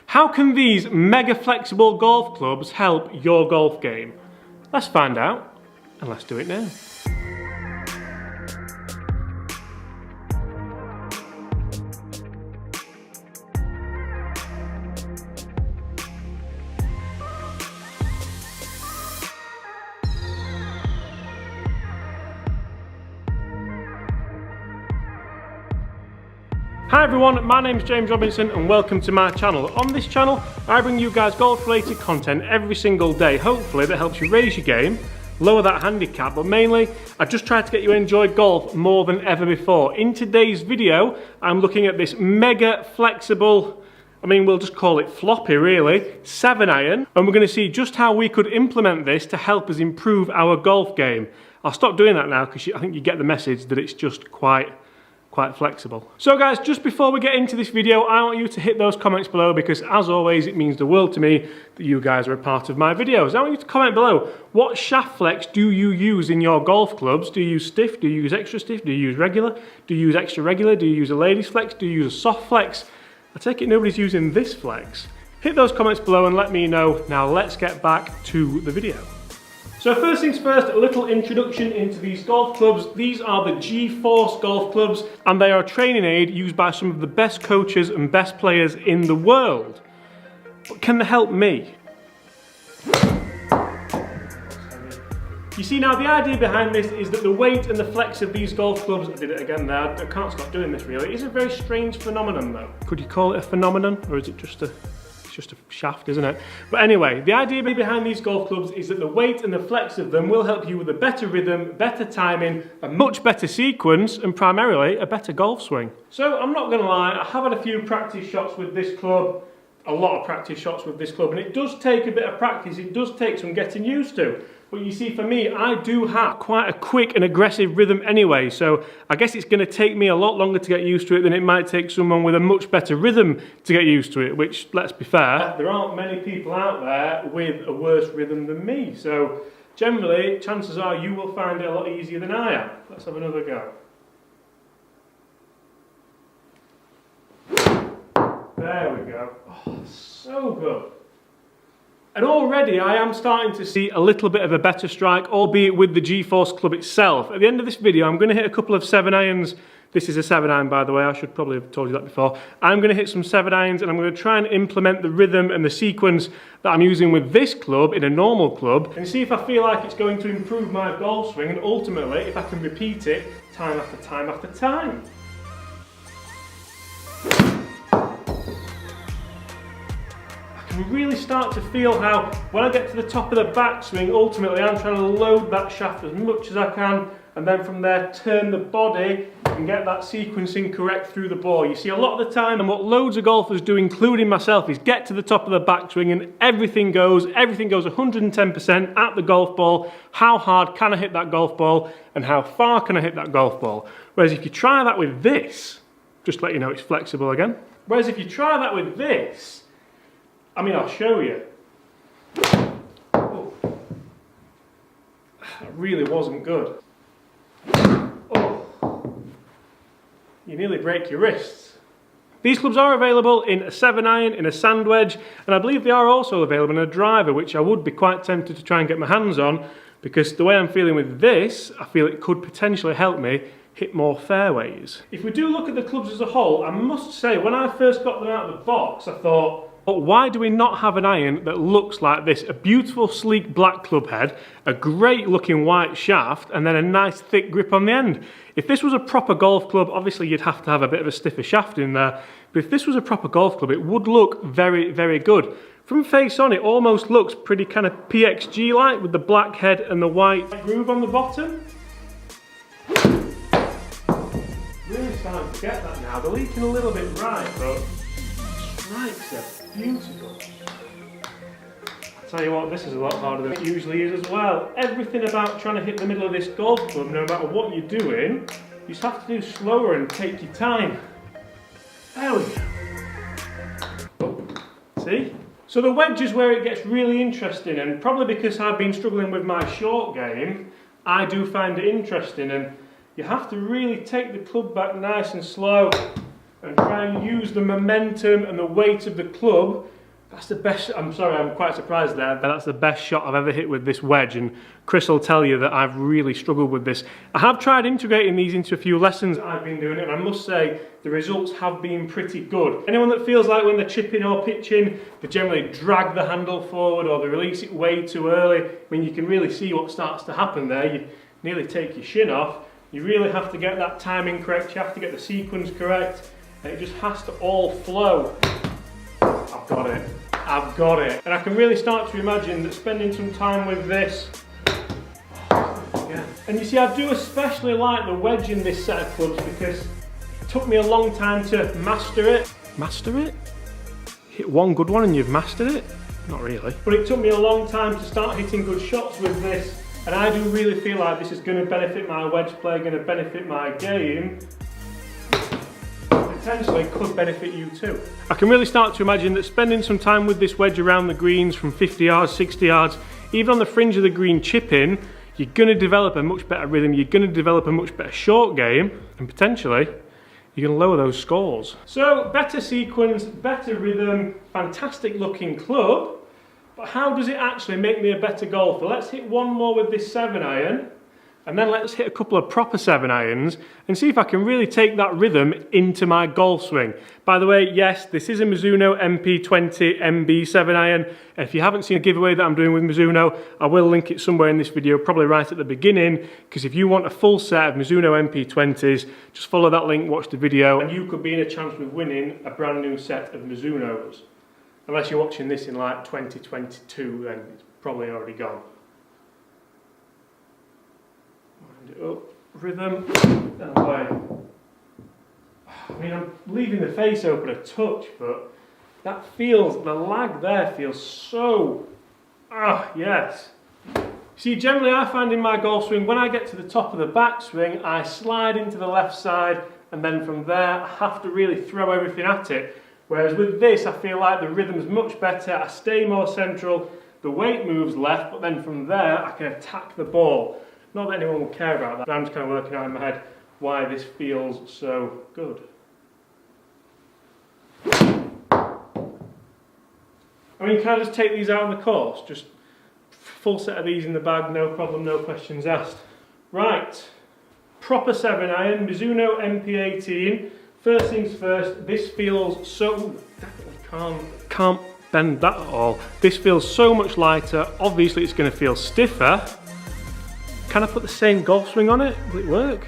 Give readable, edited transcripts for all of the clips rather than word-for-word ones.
How can these mega flexible golf clubs help your golf game? Let's find out, and let's do it now. Hi everyone, my name is James Robinson and welcome to my channel. On this channel, I bring you guys golf related content every single day, hopefully that helps you raise your game, lower that handicap, but mainly I just try to get you to enjoy golf more than ever before. In today's video, I'm looking at this mega flexible, we'll just call it floppy really, 7-iron, and we're going to see just how we could implement this to help us improve our golf game. I'll stop doing that now because I think you get the message that it's just quite flexible. So guys, just before we get into this video, I want you to hit those comments below because as always it means the world to me that you guys are a part of my videos. I want you to comment below, what shaft flex do you use in your golf clubs? Do you use stiff? Do you use extra stiff? Do you use regular? Do you use extra regular? Do you use a ladies flex? Do you use a soft flex? I take it nobody's using this flex. Hit those comments below and let me know. Now let's get back to the video. So first things first, a little introduction into these golf clubs. These are the GForce golf clubs and they are a training aid used by some of the best coaches and best players in the world. But can they help me? You see now, the idea behind this is that the weight and the flex of these golf clubs, I did it again there, I can't stop doing this really, it's a very strange phenomenon though. Could you call it a phenomenon or is it just a shaft, isn't it? But anyway, the idea behind these golf clubs is that the weight and the flex of them will help you with a better rhythm, better timing, a much better sequence, and primarily a better golf swing. So I'm not going to lie, I have had a few practice shots with this club, a lot of practice shots with this club, and it does take a bit of practice, it does take some getting used to. But you see, for me, I do have quite a quick and aggressive rhythm anyway, so I guess it's going to take me a lot longer to get used to it than it might take someone with a much better rhythm to get used to it, which, let's be fair, there aren't many people out there with a worse rhythm than me, so generally, chances are you will find it a lot easier than I am. Let's have another go. There we go. Oh, so good. And already I am starting to see a little bit of a better strike, albeit with the GForce club itself. At the end of this video, I'm going to hit a couple of 7-irons. This is a 7-iron, by the way. I should probably have told you that before. I'm going to hit some 7-irons and I'm going to try and implement the rhythm and the sequence that I'm using with this club in a normal club and see if I feel like it's going to improve my golf swing and ultimately if I can repeat it time after time after time. Really start to feel how when I get to the top of the backswing, ultimately I'm trying to load that shaft as much as I can and then from there turn the body and get that sequencing correct through the ball. You see, a lot of the time, and what loads of golfers do, including myself, is get to the top of the backswing and everything goes 110% at the golf ball. How hard can I hit that golf ball and how far can I hit that golf ball? Whereas if you try that with this, just to let you know it's flexible again. Whereas if you try that with this, I'll show you. Oh. That really wasn't good. Oh. You nearly break your wrists. These clubs are available in a 7-iron, in a sand wedge, and I believe they are also available in a driver, which I would be quite tempted to try and get my hands on, because the way I'm feeling with this, I feel it could potentially help me hit more fairways. If we do look at the clubs as a whole, I must say, when I first got them out of the box, I thought, but why do we not have an iron that looks like this? A beautiful sleek black club head, a great looking white shaft, and then a nice thick grip on the end. If this was a proper golf club, obviously you'd have to have a bit of a stiffer shaft in there, but if this was a proper golf club, it would look very, very good. From face on, it almost looks pretty kind of PXG-like with the black head and the white groove on the bottom. Really starting to get that now. They're leaking a little bit right, but strikes are beautiful. I tell you what, this is a lot harder than it usually is as well. Everything about trying to hit the middle of this golf club, no matter what you're doing, you just have to do slower and take your time. There we go. Oh, see? So the wedge is where it gets really interesting, and probably because I've been struggling with my short game, I do find it interesting, and you have to really take the club back nice and slow and try and use the momentum and the weight of the club That's the best, I'm sorry, I'm quite surprised there, but that's the best shot I've ever hit with this wedge, and Chris will tell you that I've really struggled with this. I have tried integrating these into a few lessons I've been doing, and I must say the results have been pretty good. Anyone that feels like when they're chipping or pitching, they generally drag the handle forward or they release it way too early, I mean, you can really see what starts to happen there. You nearly take your shin off. You really have to get that timing correct, you have to get the sequence correct, and it just has to all flow. I've got it. I've got it. And I can really start to imagine that spending some time with this, yeah. And you see, I do especially like the wedge in this set of clubs because it took me a long time to master it. Master it? Hit one good one and you've mastered it? Not really. But it took me a long time to start hitting good shots with this, and I do really feel like this is going to benefit my wedge play, going to benefit my game. Potentially could benefit you too. I can really start to imagine that spending some time with this wedge around the greens from 50 yards, 60 yards, even on the fringe of the green chipping, you're going to develop a much better rhythm, you're going to develop a much better short game, and potentially you're going to lower those scores. So better sequence, better rhythm, fantastic looking club, but how does it actually make me a better golfer? Let's hit one more with this 7-iron. And then let's hit a couple of proper 7-irons and see if I can really take that rhythm into my golf swing. By the way, yes, this is a Mizuno MP20 MB 7-iron. If you haven't seen a giveaway that I'm doing with Mizuno, I will link it somewhere in this video, probably right at the beginning, because if you want a full set of Mizuno MP20s, just follow that link, watch the video, and you could be in a chance of winning a brand new set of Mizunos. Unless you're watching this in like 2022, then it's probably already gone. Up, rhythm, and away. I mean, I'm leaving the face open a touch, but that feels, the lag there feels so, yes. See, generally I find in my golf swing, when I get to the top of the backswing, I slide into the left side, and then from there, I have to really throw everything at it. Whereas with this, I feel like the rhythm's much better, I stay more central, the weight moves left, but then from there, I can attack the ball. Not that anyone will care about that, but I'm just kind of working out in my head why this feels so good. I mean, can I just take these out on the course? Just full set of these in the bag, no problem, no questions asked. Right, proper 7-iron, Mizuno MP18. First things first, this feels so, can't bend that at all. This feels so much lighter, obviously it's going to feel stiffer. Can I put the same golf swing on it? Will it work?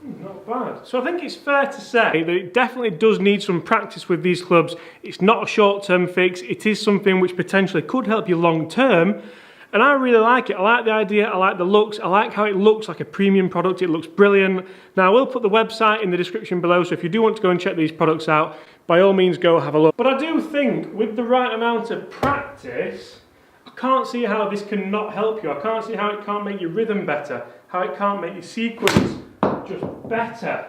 Not bad. So I think it's fair to say that it definitely does need some practice with these clubs. It's not a short-term fix. It is something which potentially could help you long-term. And I really like it. I like the idea, I like the looks, I like how it looks like a premium product, it looks brilliant. Now I will put the website in the description below, so if you do want to go and check these products out, by all means go have a look. But I do think with the right amount of practice, I can't see how this can not help you. I can't see how it can't make your rhythm better, how it can't make your sequence just better.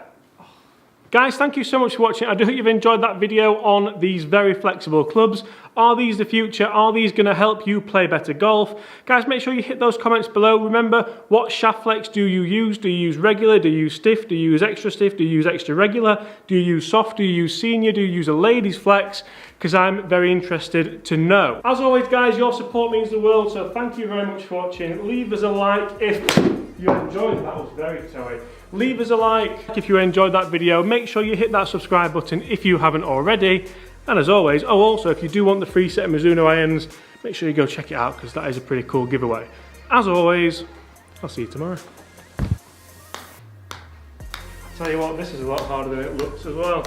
Guys, thank you so much for watching. I do hope you've enjoyed that video on these very flexible clubs. Are these the future? Are these going to help you play better golf? Guys, make sure you hit those comments below. Remember, what shaft flex do you use? Do you use regular? Do you use stiff? Do you use extra stiff? Do you use extra regular? Do you use soft? Do you use senior? Do you use a ladies flex? Because I'm very interested to know. As always, guys, your support means the world, so thank you very much for watching. Leave us a like if you enjoyed. That was very toey. Leave us a like if you enjoyed that video. Make sure you hit that subscribe button if you haven't already. And as always, also if you do want the free set of Mizuno irons, make sure you go check it out because that is a pretty cool giveaway. As always, I'll see you tomorrow. I'll tell you what, this is a lot harder than it looks as well.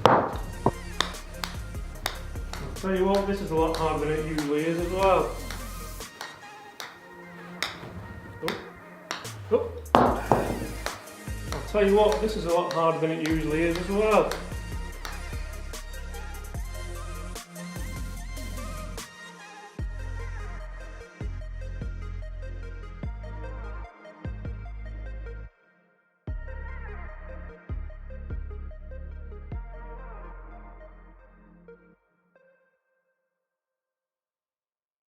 I'll tell you what, this is a lot harder than it usually is as well. I'll tell you what, this is a lot harder than it usually is as well.